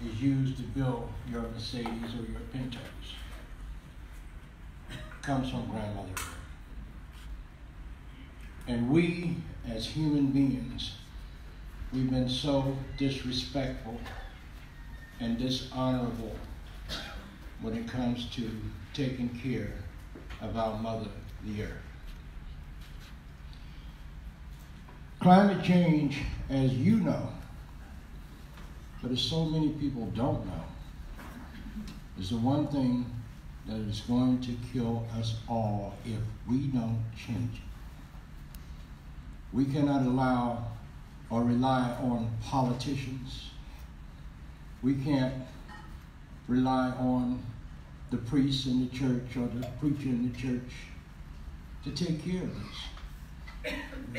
is used to build your Mercedes or your Pintos comes from grandmother Earth. And we, as human beings, we've been so disrespectful and dishonorable when it comes to taking care of our mother, the earth. Climate change, as you know, but as so many people don't know, is the one thing that is going to kill us all if we don't change it. We cannot allow or rely on politicians. We can't rely on the priest in the church or the preacher in the church to take care of this.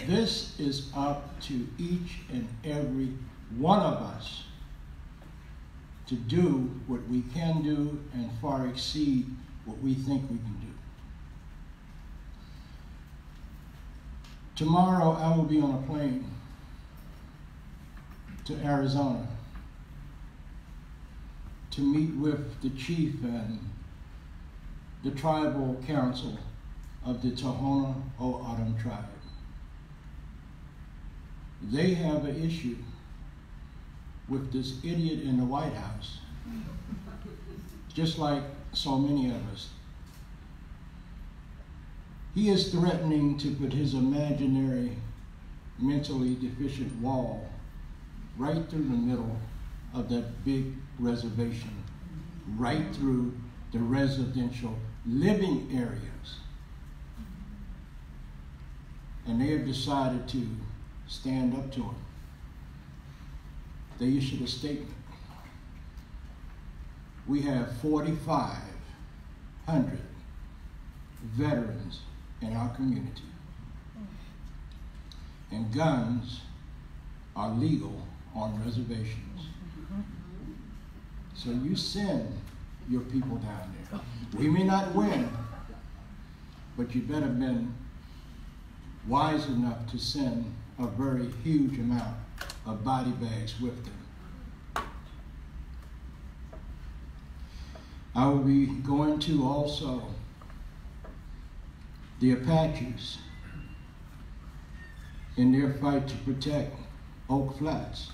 This is up to each and every one of us to do what we can do and far exceed what we think we can do. Tomorrow I will be on a plane to Arizona to meet with the chief and the tribal council of the Tohono O'odham tribe. They have an issue with this idiot in the White House, just like so many of us. He is threatening to put his imaginary mentally deficient wall right through the middle of that big reservation, right through the residential living areas. And they have decided to stand up to him. They issued a statement. We have 4,500 veterans in our community, and guns are legal on reservations. So you send your people down there. We may not win, but you better have been wise enough to send a very huge amount of body bags with them. I will be going to also the Apaches in their fight to protect Oak Flats.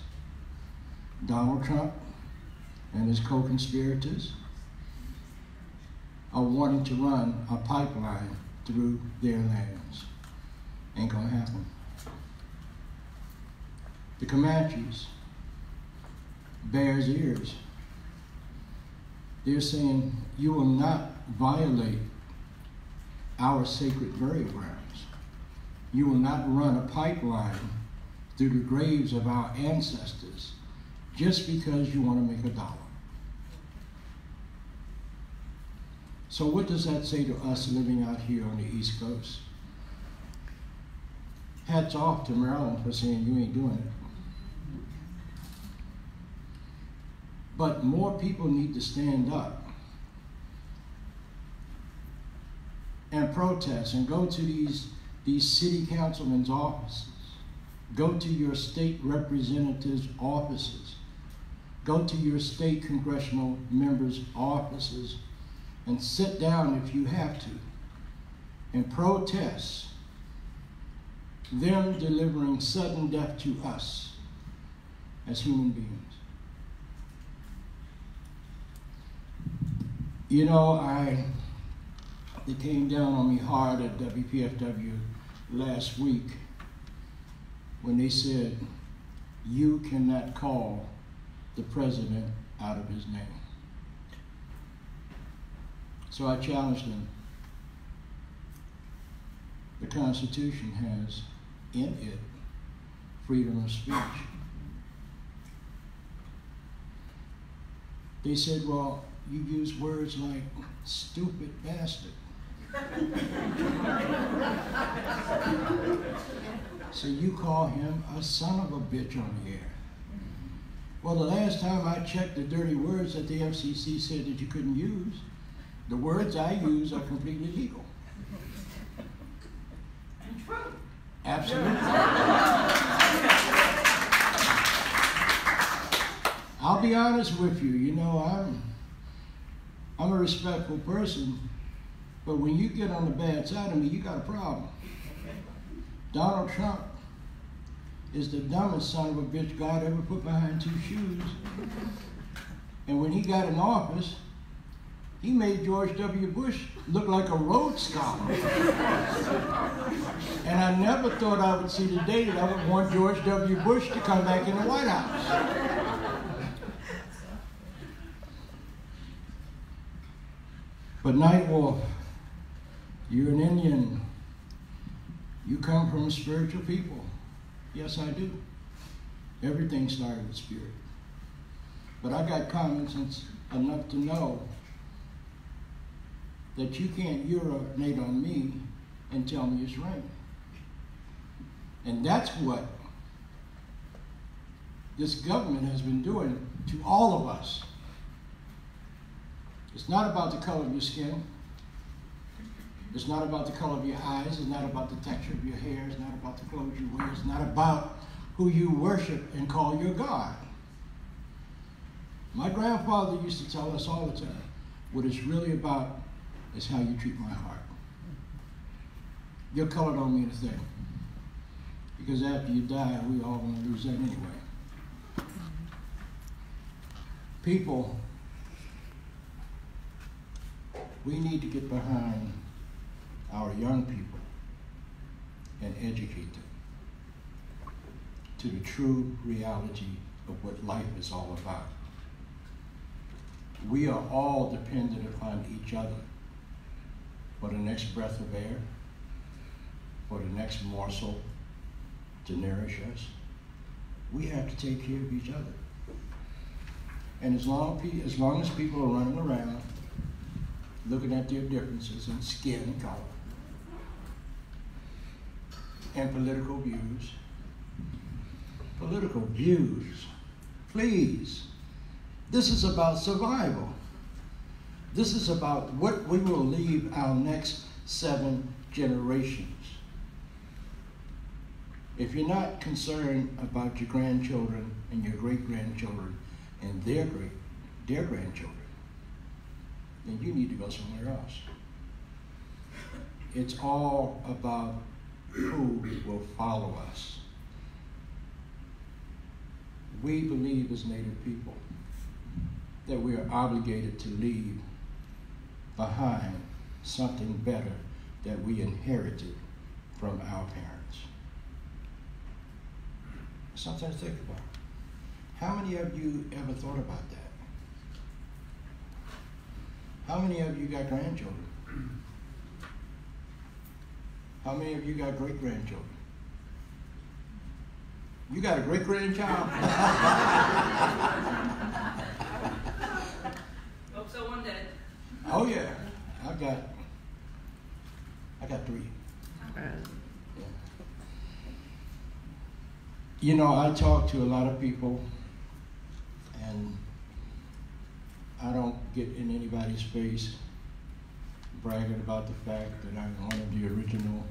Donald Trump and his co-conspirators are wanting to run a pipeline through their lands. Ain't gonna happen. The Comanches, Bears Ears, they're saying you will not violate our sacred burial grounds. You will not run a pipeline through the graves of our ancestors just because you want to make a dollar. So what does that say to us living out here on the East Coast? Hats off to Maryland for saying you ain't doing it. But more people need to stand up and protest and go to these city councilmen's offices. Go to your state representatives' offices. Go to your state congressional members' offices and sit down if you have to and protest them delivering sudden death to us as human beings. You know, it came down on me hard at WPFW last week when they said, you cannot call the president out of his name. So I challenged them. The Constitution has in it freedom of speech. They said, well, you use words like stupid bastard. So you call him a son of a bitch on the air. Well, the last time I checked the dirty words that the FCC said that you couldn't use, the words I use are completely legal. And true. Absolutely. I'll be honest with you. You know, I'm a respectful person, but when you get on the bad side of me, you got a problem. Donald Trump is the dumbest son of a bitch God ever put behind two shoes. And when he got in office, he made George W. Bush look like a Rhodes Scholar. And I never thought I would see the day that I would want George W. Bush to come back in the White House. But Nightwolf, you're an Indian. You come from a spiritual people. Yes, I do. Everything started with spirit. But I got common sense enough to know that you can't urinate on me and tell me it's raining. And that's what this government has been doing to all of us. It's not about the color of your skin. It's not about the color of your eyes. It's not about the texture of your hair. It's not about the clothes you wear. It's not about who you worship and call your God. My grandfather used to tell us all the time, what it's really about is how you treat my heart. Your color don't mean a thing. Because after you die, we all going to lose that anyway. People, we need to get behind our young people and educate them to the true reality of what life is all about. We are all dependent upon each other for the next breath of air, for the next morsel to nourish us. We have to take care of each other. And as long as people are running around looking at their differences in skin and color and political views, please, this is about survival. This is about what we will leave our next 7 generations. If you're not concerned about your grandchildren and your great-grandchildren and their grandchildren, then you need to go somewhere else. It's all about who will follow us. We believe as Native people that we are obligated to leave behind something better that we inherited from our parents. Something to think about. How many of you ever thought about that? How many of you got grandchildren? How many of you got great-grandchildren? You got a great-grandchild? Hope so one day. Oh yeah, I got 3. Yeah. You know, I talk to a lot of people, and I don't get in anybody's face bragging about the fact that I'm one of the original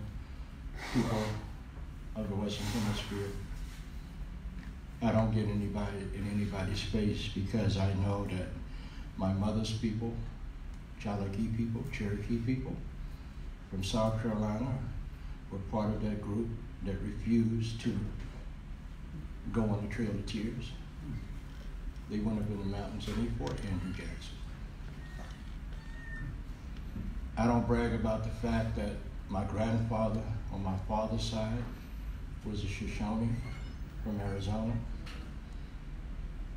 people of the Western Hemisphere. I don't get anybody in anybody's face because I know that my mother's people, Cherokee people from South Carolina were part of that group that refused to go on the Trail of Tears. They went up in the mountains and they fought Andrew Jackson. I don't brag about the fact that my grandfather on my father's side was a Shoshone from Arizona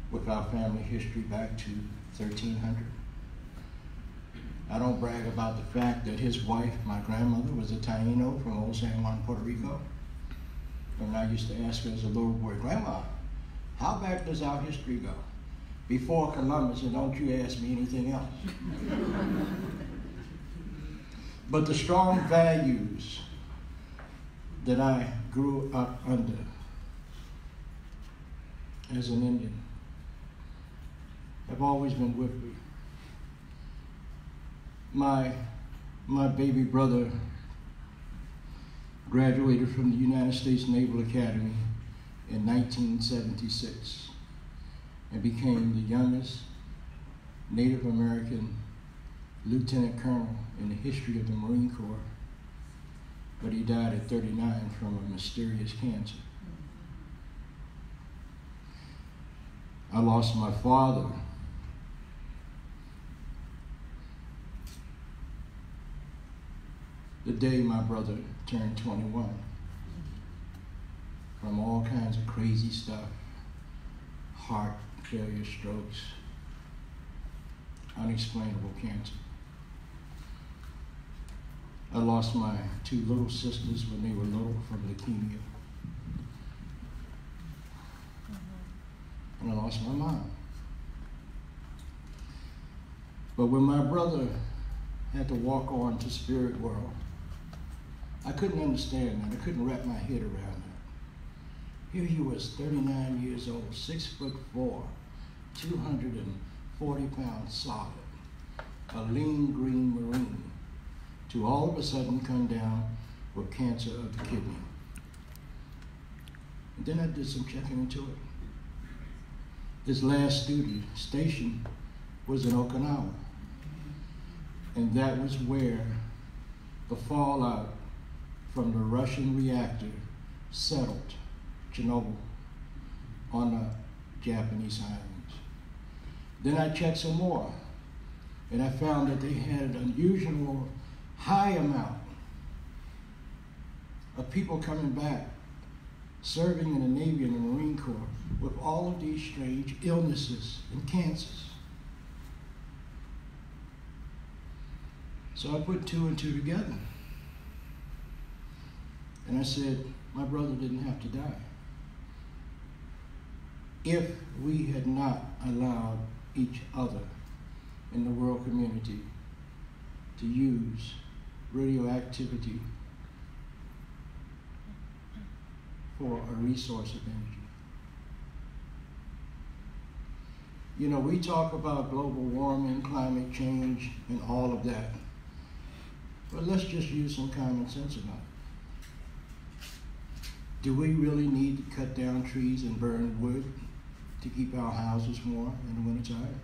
with our family history back to 1300. I don't brag about the fact that his wife, my grandmother, was a Taino from Old San Juan, Puerto Rico. And I used to ask her as a little boy, Grandma, how back does our history go? Before Columbus, and don't you ask me anything else. But the strong values that I grew up under as an Indian have always been with me. My baby brother graduated from the United States Naval Academy in 1976. and became the youngest Native American lieutenant colonel in the history of the Marine Corps. But he died at 39 from a mysterious cancer. I lost my father the day my brother turned 21 from all kinds of crazy stuff, heart failure, strokes, unexplainable cancer. I lost my two little sisters when they were little from leukemia. And I lost my mom. But when my brother had to walk on to spirit world, I couldn't understand that. I couldn't wrap my head around that. Here he was, 39 years old, 6'4", 240 pounds solid, a lean green Marine, to all of a sudden come down with cancer of the kidney. And then I did some checking into it. His last duty station was in Okinawa. And that was where the fallout from the Russian reactor settled Chernobyl on the Japanese islands. Then I checked some more, and I found that they had an unusual high amount of people coming back, serving in the Navy and the Marine Corps with all of these strange illnesses and cancers. So I put two and two together. And I said, my brother didn't have to die. If we had not allowed each other in the world community to use radioactivity for a resource of energy. You know, we talk about global warming, climate change, and all of that. But let's just use some common sense about it. Do we really need to cut down trees and burn wood to keep our houses warm in the wintertime?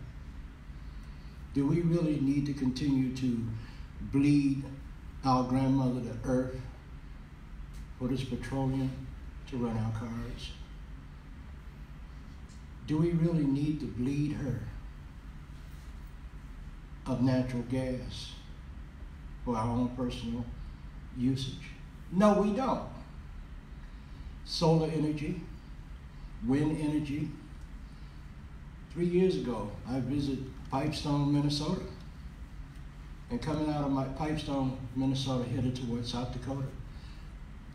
Do we really need to continue to bleed our grandmother to earth for this petroleum to run our cars? Do we really need to bleed her of natural gas for our own personal usage? No, we don't. Solar energy, wind energy. 3 years ago, I visited Pipestone, Minnesota. And coming out of my Pipestone, Minnesota, headed towards South Dakota,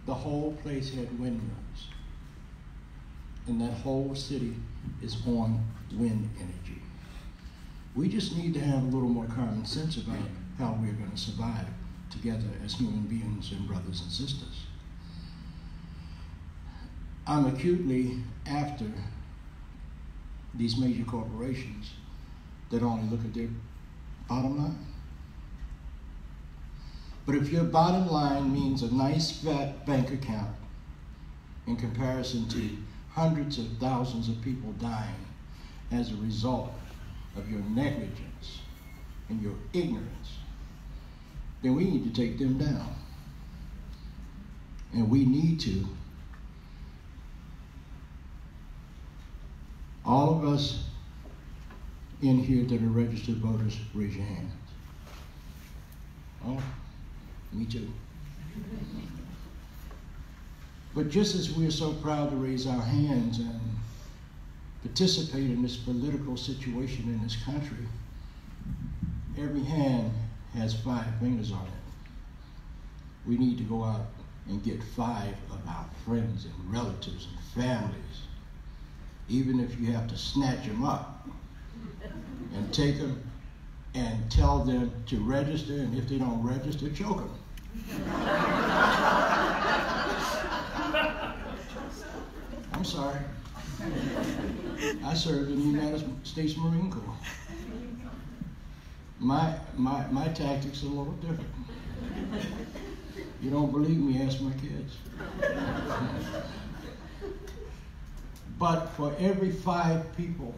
the whole place had windmills. And that whole city is on wind energy. We just need to have a little more common sense about how we're going to survive together as human beings and brothers and sisters. I'm acutely after these major corporations that only look at their bottom line. But if your bottom line means a nice fat bank account in comparison to hundreds of thousands of people dying as a result of your negligence and your ignorance, then we need to take them down. And we need to, all of us in here that are registered voters, raise your hand. Oh, me too. But just as we're so proud to raise our hands and participate in this political situation in this country, every hand has 5 fingers on it. We need to go out and get 5 of our friends and relatives and families, even if you have to snatch them up and take them and tell them to register, and if they don't register, choke them. I'm sorry. I served in the United States Marine Corps. My tactics are a little different. You don't believe me, ask my kids. But for every 5 people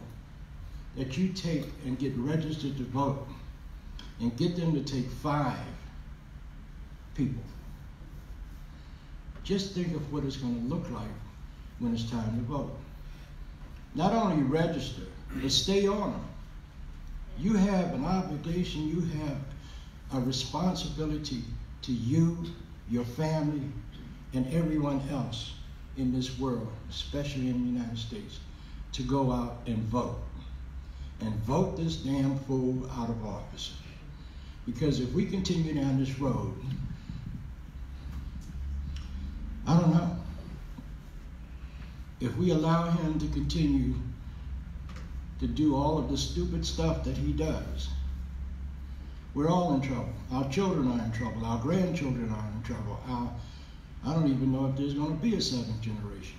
that you take and get registered to vote and get them to take 5 people. Just think of what it's going to look like when it's time to vote. Not only register, but stay on them. You have an obligation, you have a responsibility to you, your family, and everyone else in this world, especially in the United States, to go out and vote. And vote this damn fool out of office. Because if we continue down this road, I don't know. If we allow him to continue to do all of the stupid stuff that he does, we're all in trouble. Our children are in trouble. Our grandchildren are in trouble. I don't even know if there's going to be a 7th generation.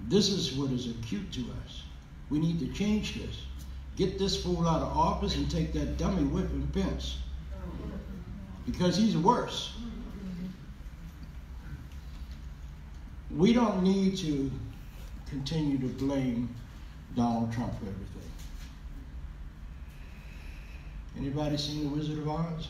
This is what is acute to us. We need to change this. Get this fool out of office and take that dummy whipping Pence. Because he's worse. We don't need to continue to blame Donald Trump for everything. Anybody seen The Wizard of Oz?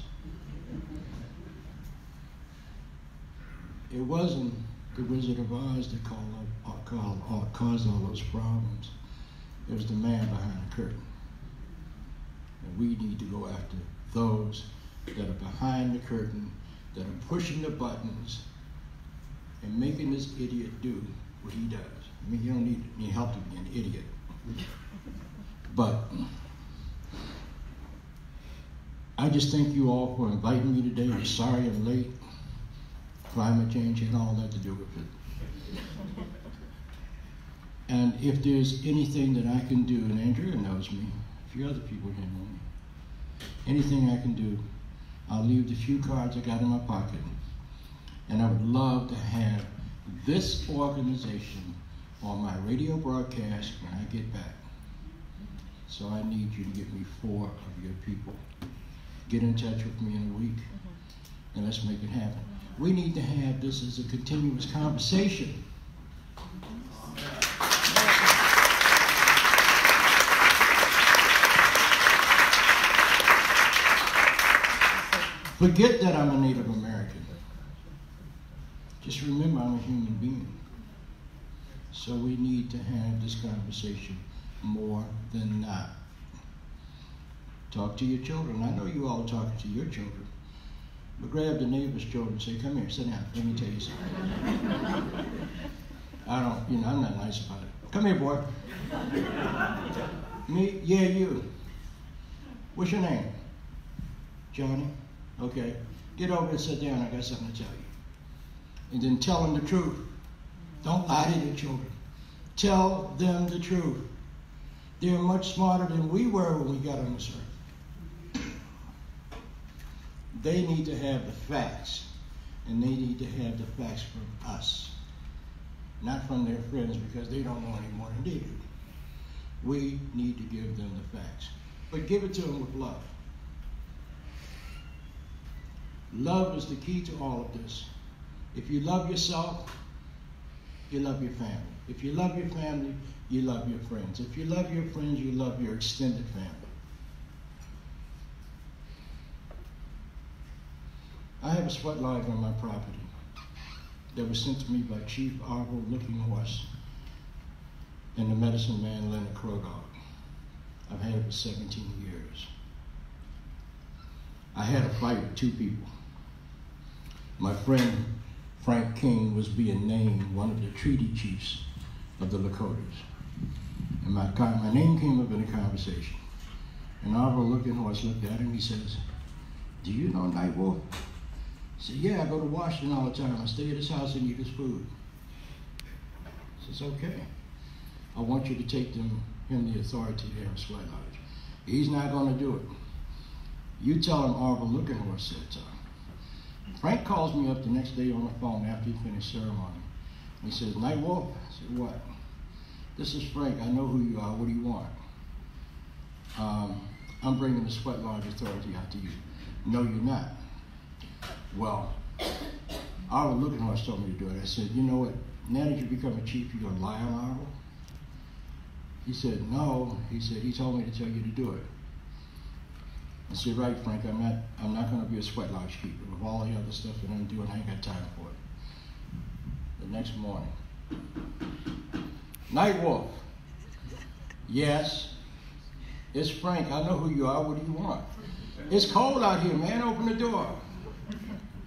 It wasn't the Wizard of Oz that caused all those problems. It was the man behind the curtain. And we need to go after those that are behind the curtain, that are pushing the buttons and making this idiot do what he does. I mean, you don't need any help to be an idiot. But I just thank you all for inviting me today. I'm sorry I'm late. Climate change had all that to do with it. And if there's anything that I can do, and Andrea knows me, a few other people here know me, anything I can do, I'll leave the few cards I got in my pocket. And I would love to have this organization on my radio broadcast when I get back. So I need you to get me 4 of your people. Get in touch with me in a week, and let's make it happen. We need to have this as a continuous conversation. Forget that I'm a Native American. Just remember I'm a human being. So we need to have this conversation more than not. Talk to your children. I know you all are talking to your children. But grab the neighbor's children and say, come here, sit down. Let me tell you something. I'm not nice about it. Come here, boy. Me? Yeah, you. What's your name? Johnny? Okay. Get over and sit down. I got something to tell you. And then tell them the truth. Don't lie to your children. Tell them the truth. They're much smarter than we were when we got on this earth. They need to have the facts, and they need to have the facts from us, not from their friends because they don't know any more than they do. We need to give them the facts, but give it to them with love. Love is the key to all of this. If you love yourself, you love your family. If you love your family, you love your friends. If you love your friends, you love your extended family. I have a sweat lodge on my property that was sent to me by Chief Arvo Looking Horse and the medicine man Leonard Crow Dog. I've had it for 17 years. I had a fight with 2 people. My friend Frank King was being named one of the treaty chiefs of the Lakotas. And my name came up in the conversation. And Arvo Looking Horse looked at him, he says, do you know Nightwolf? I said, yeah, I go to Washington all the time. I stay at his house and eat his food. He says, okay. I want you to take him the authority to have a sweat lodge. He's not going to do it. You tell him Arvo Looking Horse said so. Frank calls me up the next day on the phone after he finished ceremony. He says, Nightwolf? I said, what? This is Frank. I know who you are. What do you want? I'm bringing the sweat lodge authority out to you. No, you're not. Well, Arvo Looking Horse told me to do it. I said, you know what? Now that you become a chief, you're going to lie on He said, no. He said, he told me to tell you to do it. I said, right, Frank, I'm not going to be a sweat lodge keeper. With all the other stuff that I'm doing, I ain't got time for it. The next morning, Nightwolf. Yes. It's Frank. I know who you are. What do you want? It's cold out here, man. Open the door.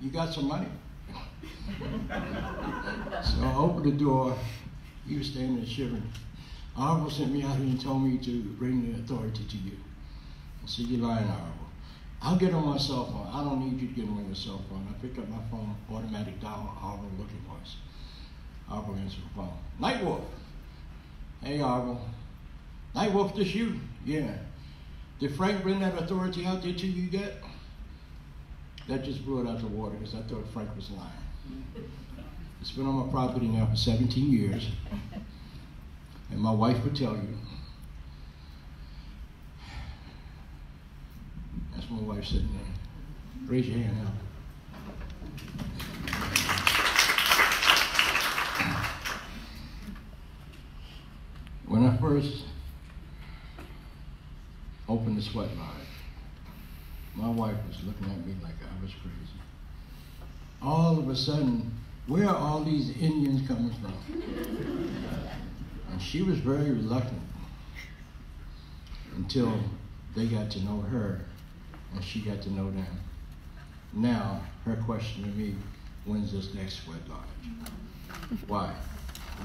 You got some money? So I opened the door. He was standing there shivering. Arvo sent me out here and told me to bring the authority to you. I said, you're lying, Arvo. I'll get on my cell phone. I don't need you to get on your cell phone. I picked up my phone, automatic dial, Arvo looking voice. Arvo answered the phone. Nightwolf. Hey, Arvo. Nightwolf, this you? Yeah. Did Frank bring that authority out there to you yet? That just blew it out the water because I thought Frank was lying. It's been on my property now for 17 years. And my wife would tell you. That's my wife sitting there. Raise your hand now. When I first opened the sweat lodge, my wife was looking at me like I was crazy. All of a sudden, where are all these Indians coming from? And she was very reluctant until they got to know her and she got to know them. Now, her question to me, when's this next sweat lodge? Why?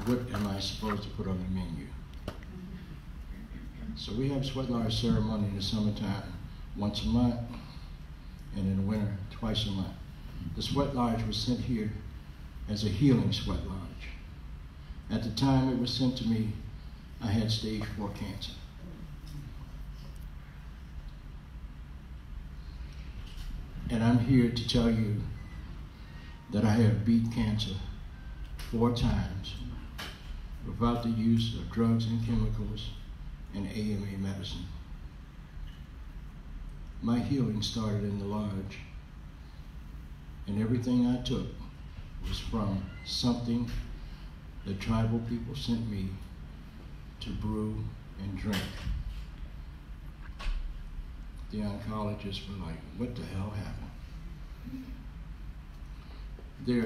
What am I supposed to put on the menu? So we have sweat lodge ceremony in the summertime once a month, and in the winter twice a month. The sweat lodge was sent here as a healing sweat lodge. At the time it was sent to me, I had stage 4 cancer. And I'm here to tell you that I have beat cancer 4 times without the use of drugs and chemicals and AMA medicine. My healing started in the lodge, and everything I took was from something the tribal people sent me to brew and drink. The oncologists were like, what the hell happened? There